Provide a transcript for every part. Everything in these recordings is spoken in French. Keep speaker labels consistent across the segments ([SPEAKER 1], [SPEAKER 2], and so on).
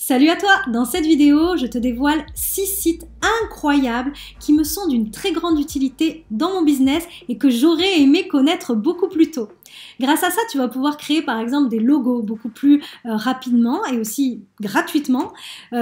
[SPEAKER 1] Salut à toi! Dans cette vidéo, je te dévoile 6 sites incroyables qui me sont d'une très grande utilité dans mon business et que j'aurais aimé connaître beaucoup plus tôt. Grâce à ça, tu vas pouvoir créer par exemple des logos beaucoup plus rapidement et aussi gratuitement.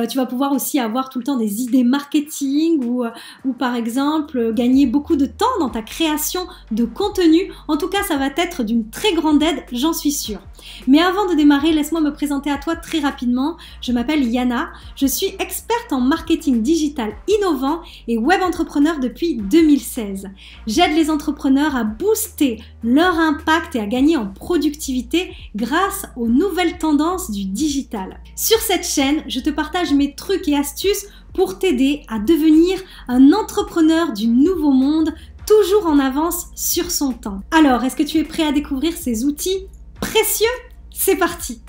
[SPEAKER 1] Tu vas pouvoir aussi avoir tout le temps des idées marketing ou par exemple gagner beaucoup de temps dans ta création de contenu. En tout cas, ça va être d'une très grande aide, j'en suis sûre. Mais avant de démarrer, laisse-moi me présenter à toi très rapidement. Je m'appelle Yana, je suis experte en marketing digital innovant et web entrepreneur depuis 2016. J'aide les entrepreneurs à booster leur impact et à gagner en productivité grâce aux nouvelles tendances du digital. Sur cette chaîne, je te partage mes trucs et astuces pour t'aider à devenir un entrepreneur du nouveau monde, toujours en avance sur son temps. Alors, est-ce que tu es prêt à découvrir ces outils précieux? C'est parti!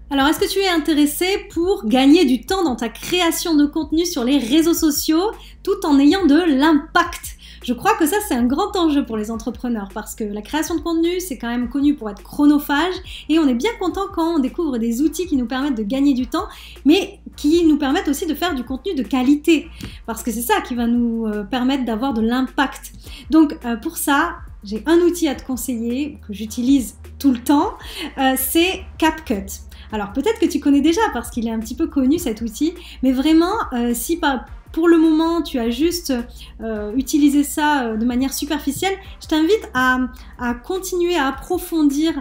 [SPEAKER 1] Alors, est-ce que tu es intéressé pour gagner du temps dans ta création de contenu sur les réseaux sociaux tout en ayant de l'impact? Je crois que ça, c'est un grand enjeu pour les entrepreneurs parce que la création de contenu, c'est quand même connu pour être chronophage et on est bien content quand on découvre des outils qui nous permettent de gagner du temps, mais qui nous permettent aussi de faire du contenu de qualité parce que c'est ça qui va nous permettre d'avoir de l'impact. Donc, pour ça, j'ai un outil à te conseiller que j'utilise tout le temps, c'est CapCut. Alors peut-être que tu connais déjà parce qu'il est un petit peu connu cet outil, mais vraiment si pour le moment tu as juste utilisé ça de manière superficielle, je t'invite à continuer à approfondir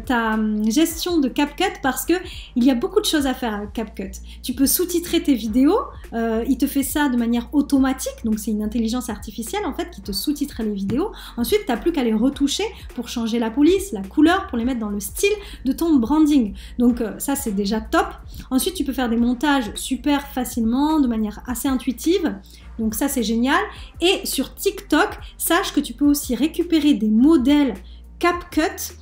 [SPEAKER 1] ta gestion de CapCut parce que il y a beaucoup de choses à faire avec CapCut. Tu peux sous-titrer tes vidéos, il te fait ça de manière automatique, donc c'est une intelligence artificielle en fait qui te sous-titre les vidéos. Ensuite, tu n'as plus qu'à les retoucher pour changer la police, la couleur, pour les mettre dans le style de ton branding. Donc ça c'est déjà top. Ensuite, tu peux faire des montages super facilement, de manière assez intuitive. Donc ça c'est génial. Et sur TikTok, sache que tu peux aussi récupérer des modèles CapCut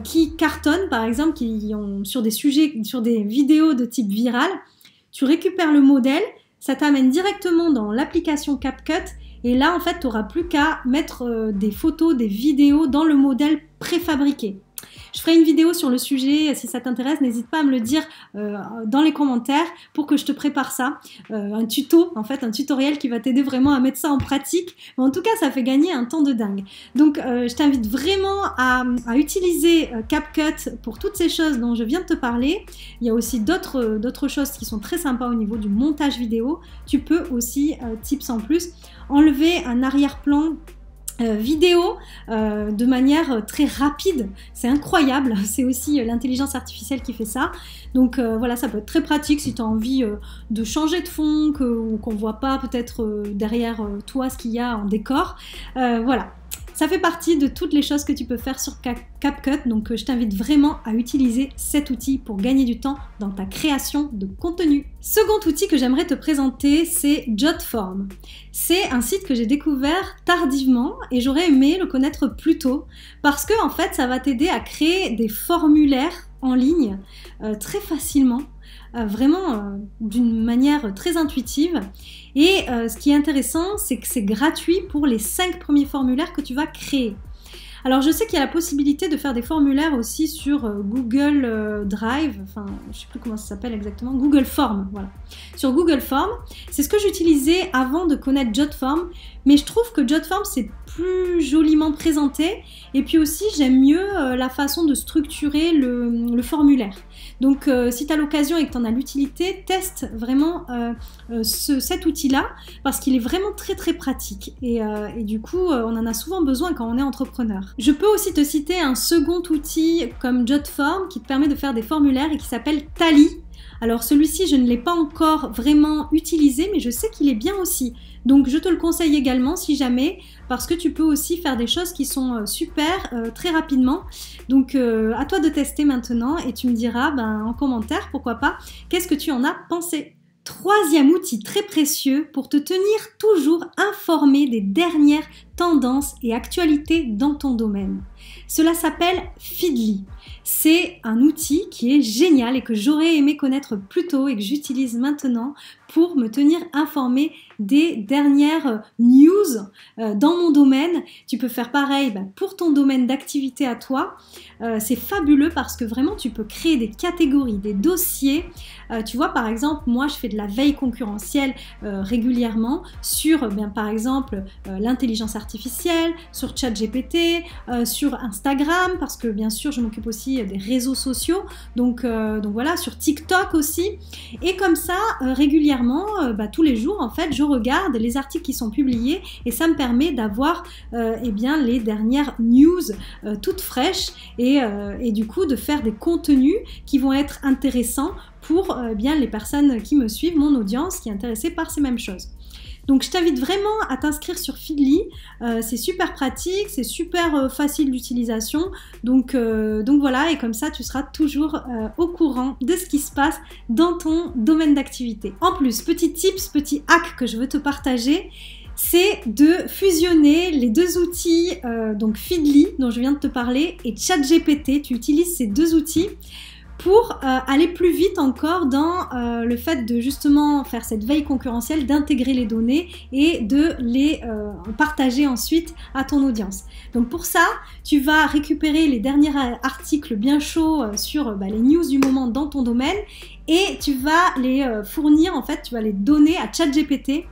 [SPEAKER 1] qui cartonnent, par exemple, qui ont sur des sujets, sur des vidéos de type viral. Tu récupères le modèle, ça t'amène directement dans l'application CapCut et là en fait tu n'auras plus qu'à mettre des photos, des vidéos dans le modèle préfabriqué. Je ferai une vidéo sur le sujet, si ça t'intéresse, n'hésite pas à me le dire dans les commentaires pour que je te prépare ça. Un tuto, en fait, un tutoriel qui va t'aider vraiment à mettre ça en pratique. Mais en tout cas, ça fait gagner un temps de dingue. Donc, je t'invite vraiment à utiliser CapCut pour toutes ces choses dont je viens de te parler. Il y a aussi d'autres choses qui sont très sympas au niveau du montage vidéo. Tu peux aussi, tips en plus, enlever un arrière-plan vidéo de manière très rapide, c'est incroyable, c'est aussi l'intelligence artificielle qui fait ça. Donc voilà, ça peut être très pratique si tu as envie de changer de fond ou qu'on voit pas peut-être derrière toi ce qu'il y a en décor. Voilà. Ça fait partie de toutes les choses que tu peux faire sur CapCut, donc je t'invite vraiment à utiliser cet outil pour gagner du temps dans ta création de contenu. Second outil que j'aimerais te présenter, c'est Jotform. C'est un site que j'ai découvert tardivement et j'aurais aimé le connaître plus tôt parce que en fait, ça va t'aider à créer des formulaires en ligne très facilement. Vraiment d'une manière très intuitive et ce qui est intéressant c'est que c'est gratuit pour les 5 premiers formulaires que tu vas créer. Alors je sais qu'il y a la possibilité de faire des formulaires aussi sur Google Drive, enfin je sais plus comment ça s'appelle exactement, Google Form, voilà. Sur Google Form, c'est ce que j'utilisais avant de connaître Jotform, mais je trouve que Jotform c'est plus joliment présenté et puis aussi j'aime mieux la façon de structurer le formulaire. Donc si tu as l'occasion et que tu en as l'utilité, teste vraiment cet outil-là parce qu'il est vraiment très très pratique et du coup on en a souvent besoin quand on est entrepreneur. Je peux aussi te citer un second outil comme Jotform qui te permet de faire des formulaires et qui s'appelle Tally. Alors celui-ci, je ne l'ai pas encore vraiment utilisé, mais je sais qu'il est bien aussi. Donc je te le conseille également si jamais, parce que tu peux aussi faire des choses qui sont super très rapidement. Donc à toi de tester maintenant et tu me diras en commentaire, pourquoi pas, qu'est-ce que tu en as pensé. Troisième outil très précieux pour te tenir toujours informé des dernières tendances et actualités dans ton domaine. Cela s'appelle Feedly. C'est un outil qui est génial et que j'aurais aimé connaître plus tôt et que j'utilise maintenant pour me tenir informée des dernières news dans mon domaine. Tu peux faire pareil pour ton domaine d'activité à toi. C'est fabuleux parce que vraiment tu peux créer des catégories, des dossiers. Tu vois, par exemple, moi je fais de la veille concurrentielle régulièrement sur par exemple l'intelligence artificielle, sur ChatGPT, sur Instagram, parce que bien sûr je m'occupe aussi des réseaux sociaux, donc voilà, sur TikTok aussi. Et comme ça, régulièrement, tous les jours en fait, je regarde les articles qui sont publiés et ça me permet d'avoir les dernières news toutes fraîches et du coup de faire des contenus qui vont être intéressants pour les personnes qui me suivent, mon audience qui est intéressée par ces mêmes choses. Donc je t'invite vraiment à t'inscrire sur Feedly, c'est super pratique, c'est super facile d'utilisation, donc voilà, et comme ça tu seras toujours au courant de ce qui se passe dans ton domaine d'activité. En plus, petit tips, petit hack que je veux te partager, c'est de fusionner les deux outils, donc Feedly dont je viens de te parler et ChatGPT. Tu utilises ces deux outils pour aller plus vite encore dans le fait de justement faire cette veille concurrentielle, d'intégrer les données et de les partager ensuite à ton audience. Donc pour ça, tu vas récupérer les derniers articles bien chauds sur les news du moment dans ton domaine et tu vas les fournir, en fait, tu vas les donner à ChatGPT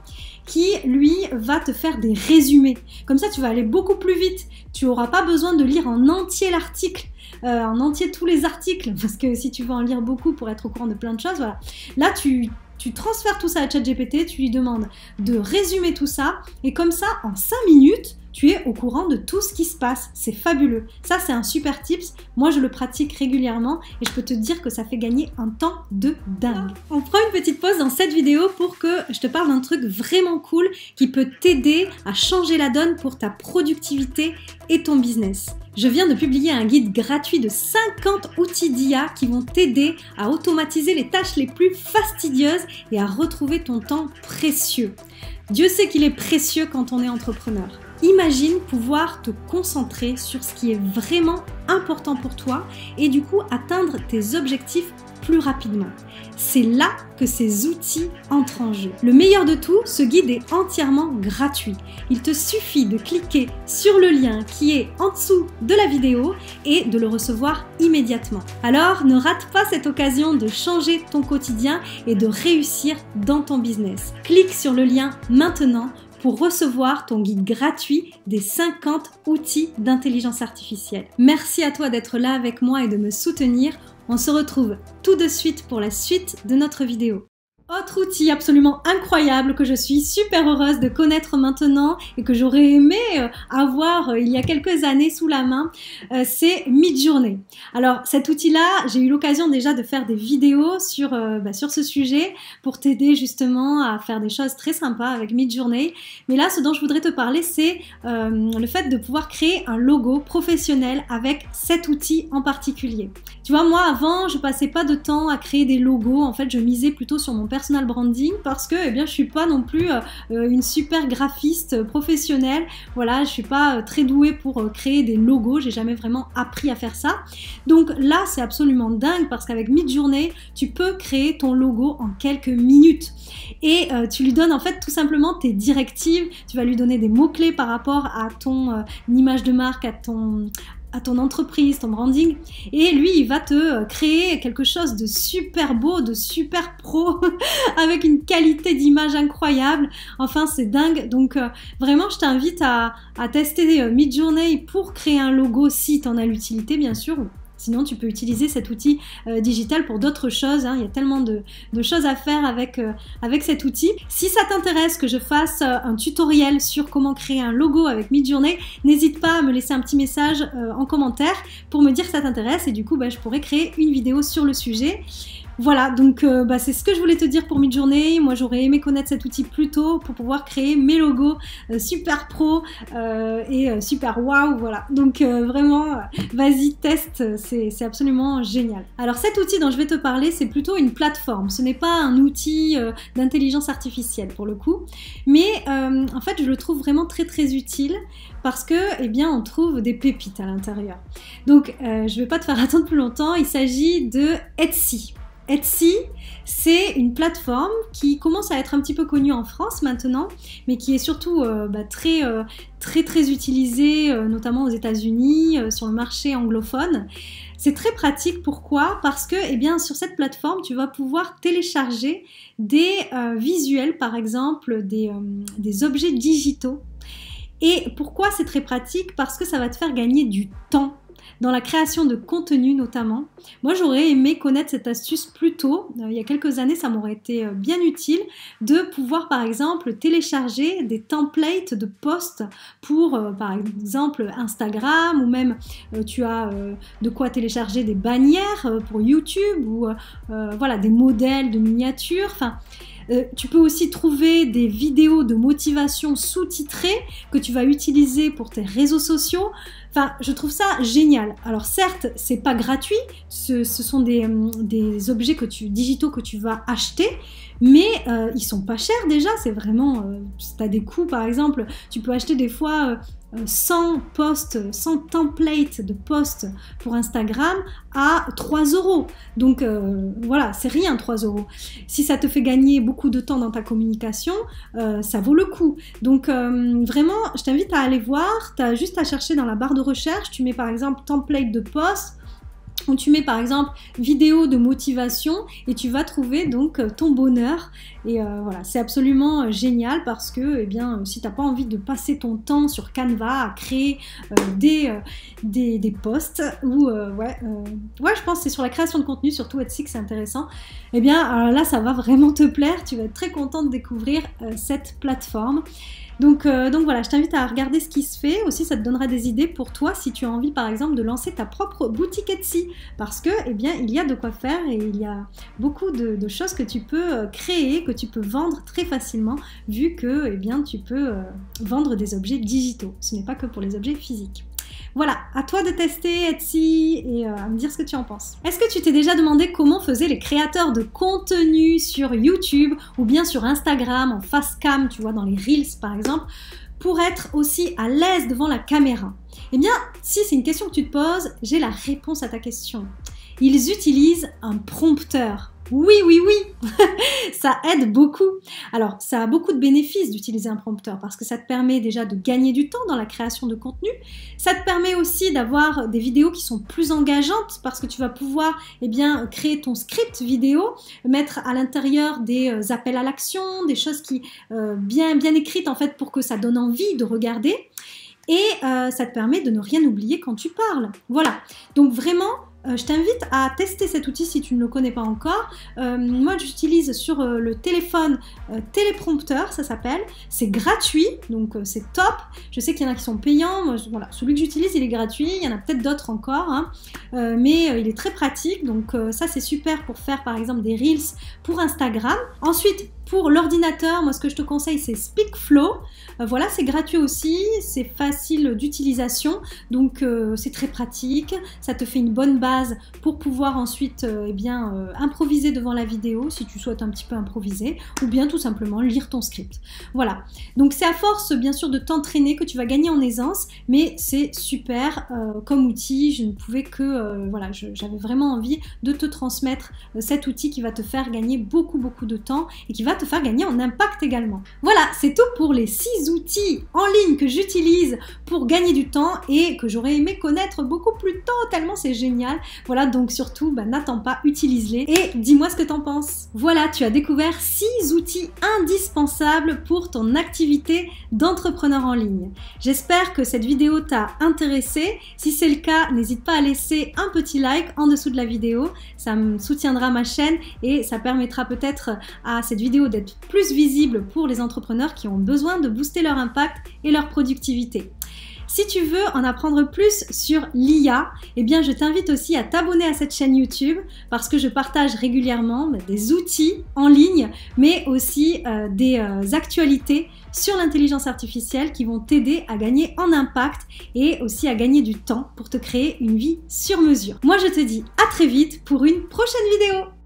[SPEAKER 1] qui, lui, va te faire des résumés. Comme ça, tu vas aller beaucoup plus vite. Tu n'auras pas besoin de lire en entier l'article, en entier tous les articles, parce que si tu veux en lire beaucoup pour être au courant de plein de choses, voilà. Là, tu transfères tout ça à ChatGPT, tu lui demandes de résumer tout ça, et comme ça, en 5 minutes, tu es au courant de tout ce qui se passe. C'est fabuleux. Ça, c'est un super tips. Moi, je le pratique régulièrement et je peux te dire que ça fait gagner un temps de dingue. On prend une petite pause dans cette vidéo pour que je te parle d'un truc vraiment cool qui peut t'aider à changer la donne pour ta productivité et ton business. Je viens de publier un guide gratuit de 50 outils d'IA qui vont t'aider à automatiser les tâches les plus fastidieuses et à retrouver ton temps précieux. Dieu sait qu'il est précieux quand on est entrepreneur. Imagine pouvoir te concentrer sur ce qui est vraiment important pour toi et du coup atteindre tes objectifs plus rapidement. C'est là que ces outils entrent en jeu. Le meilleur de tout, ce guide est entièrement gratuit. Il te suffit de cliquer sur le lien qui est en dessous de la vidéo et de le recevoir immédiatement. Alors, ne rate pas cette occasion de changer ton quotidien et de réussir dans ton business. Clique sur le lien maintenant pour recevoir ton guide gratuit des 50 outils d'intelligence artificielle. Merci à toi d'être là avec moi et de me soutenir. On se retrouve tout de suite pour la suite de notre vidéo. Autre outil absolument incroyable que je suis super heureuse de connaître maintenant et que j'aurais aimé avoir il y a quelques années sous la main, c'est Midjourney. Alors cet outil-là, j'ai eu l'occasion déjà de faire des vidéos sur ce sujet pour t'aider justement à faire des choses très sympas avec Midjourney. Mais là, ce dont je voudrais te parler, c'est le fait de pouvoir créer un logo professionnel avec cet outil en particulier. Tu vois, moi avant, je passais pas de temps à créer des logos. En fait, je misais plutôt sur mon personal branding parce que je suis pas non plus une super graphiste professionnelle. Voilà, je suis pas très douée pour créer des logos, j'ai jamais vraiment appris à faire ça. Donc là, c'est absolument dingue parce qu'avec Midjourney, tu peux créer ton logo en quelques minutes et tu lui donnes en fait tout simplement tes directives, tu vas lui donner des mots-clés par rapport à ton image de marque, à ton entreprise, ton branding, et lui il va te créer quelque chose de super beau, de super pro avec une qualité d'image incroyable. Enfin, c'est dingue. Donc vraiment, je t'invite à tester Midjourney pour créer un logo si tu en as l'utilité, bien sûr. Sinon, tu peux utiliser cet outil digital pour d'autres choses. Il y a tellement de choses à faire avec cet outil. Si ça t'intéresse que je fasse un tutoriel sur comment créer un logo avec Midjourney, n'hésite pas à me laisser un petit message en commentaire pour me dire que ça t'intéresse et du coup, je pourrais créer une vidéo sur le sujet. Voilà, donc c'est ce que je voulais te dire pour Midjourney. Moi, j'aurais aimé connaître cet outil plus tôt pour pouvoir créer mes logos super pro et super waouh, voilà. Donc vraiment, vas-y, teste, c'est absolument génial. Alors cet outil dont je vais te parler, c'est plutôt une plateforme. Ce n'est pas un outil d'intelligence artificielle pour le coup, mais en fait, je le trouve vraiment très très utile parce que, eh bien, on trouve des pépites à l'intérieur. Donc, je ne vais pas te faire attendre plus longtemps. Il s'agit de Etsy. Etsy, c'est une plateforme qui commence à être un petit peu connue en France maintenant, mais qui est surtout très utilisée, notamment aux États-Unis, sur le marché anglophone. C'est très pratique, pourquoi? Parce que eh bien, sur cette plateforme, tu vas pouvoir télécharger des visuels, par exemple, des objets digitaux. Et pourquoi c'est très pratique? Parce que ça va te faire gagner du temps dans la création de contenu notamment. Moi, j'aurais aimé connaître cette astuce plus tôt. Il y a quelques années, ça m'aurait été bien utile de pouvoir, par exemple, télécharger des templates de posts pour, par exemple, Instagram, ou même tu as de quoi télécharger des bannières pour YouTube, ou voilà, des modèles de miniatures. Enfin, tu peux aussi trouver des vidéos de motivation sous-titrées que tu vas utiliser pour tes réseaux sociaux. Enfin, je trouve ça génial. Alors certes, c'est pas gratuit, ce sont des objets digitaux que tu vas acheter, mais ils sont pas chers déjà. C'est vraiment, si tu as des coûts par exemple, tu peux acheter des fois 100 posts, 100 templates de posts pour Instagram à 3 €. Donc voilà, c'est rien 3 €. Si ça te fait gagner beaucoup de temps dans ta communication, ça vaut le coup. Donc vraiment, je t'invite à aller voir. Tu as juste à chercher dans la barre de recherche, tu mets par exemple template de post, où tu mets par exemple vidéo de motivation et tu vas trouver donc ton bonheur. Et voilà, c'est absolument génial parce que eh bien, si tu n'as pas envie de passer ton temps sur Canva à créer des posts ou je pense que c'est sur la création de contenu, surtout Etsy que c'est intéressant, eh bien là ça va vraiment te plaire, tu vas être très content de découvrir cette plateforme. Donc voilà, je t'invite à regarder ce qui se fait. Aussi, ça te donnera des idées pour toi si tu as envie, par exemple, de lancer ta propre boutique Etsy. Parce que, eh bien, il y a de quoi faire et il y a beaucoup de choses que tu peux créer, que tu peux vendre très facilement, vu que, eh bien, tu peux vendre des objets digitaux. Ce n'est pas que pour les objets physiques. Voilà, à toi de tester Etsy et à me dire ce que tu en penses. Est-ce que tu t'es déjà demandé comment faisaient les créateurs de contenu sur YouTube ou bien sur Instagram en face cam, tu vois, dans les Reels par exemple, pour être aussi à l'aise devant la caméra? Eh bien, si c'est une question que tu te poses, j'ai la réponse à ta question. Ils utilisent un prompteur. Oui, ça aide beaucoup. Alors, ça a beaucoup de bénéfices d'utiliser un prompteur parce que ça te permet déjà de gagner du temps dans la création de contenu. Ça te permet aussi d'avoir des vidéos qui sont plus engageantes parce que tu vas pouvoir eh bien, créer ton script vidéo, mettre à l'intérieur des appels à l'action, des choses qui bien écrites en fait pour que ça donne envie de regarder. Et ça te permet de ne rien oublier quand tu parles. Voilà, donc vraiment, je t'invite à tester cet outil si tu ne le connais pas encore. Moi, j'utilise sur le téléphone Téléprompteur, ça s'appelle. C'est gratuit, donc c'est top. Je sais qu'il y en a qui sont payants. Moi, voilà, celui que j'utilise, il est gratuit. Il y en a peut-être d'autres encore, hein. Mais il est très pratique. Donc ça, c'est super pour faire, par exemple, des Reels pour Instagram. Ensuite, pour l'ordinateur, moi, ce que je te conseille, c'est SpeakFlow. Voilà, c'est gratuit aussi, c'est facile d'utilisation, donc c'est très pratique. Ça te fait une bonne base pour pouvoir ensuite improviser devant la vidéo, si tu souhaites un petit peu improviser, ou bien tout simplement lire ton script. Voilà, donc c'est à force, bien sûr, de t'entraîner que tu vas gagner en aisance, mais c'est super comme outil. Je ne pouvais que, j'avais vraiment envie de te transmettre cet outil qui va te faire gagner beaucoup de temps et qui va te faire gagner en impact également. Voilà, c'est tout pour les 6 outils en ligne que j'utilise pour gagner du temps et que j'aurais aimé connaître beaucoup plus tôt, tellement c'est génial. Voilà, donc surtout, n'attends pas, utilise-les et dis-moi ce que t'en penses. Voilà, tu as découvert 6 outils indispensables pour ton activité d'entrepreneur en ligne. J'espère que cette vidéo t'a intéressé. Si c'est le cas, n'hésite pas à laisser un petit like en dessous de la vidéo. Ça me soutiendra ma chaîne et ça permettra peut-être à cette vidéo d'être plus visible pour les entrepreneurs qui ont besoin de booster leur impact et leur productivité. Si tu veux en apprendre plus sur l'IA, eh bien je t'invite aussi à t'abonner à cette chaîne YouTube parce que je partage régulièrement des outils en ligne, mais aussi des actualités sur l'intelligence artificielle qui vont t'aider à gagner en impact et aussi à gagner du temps pour te créer une vie sur mesure. Moi je te dis à très vite pour une prochaine vidéo.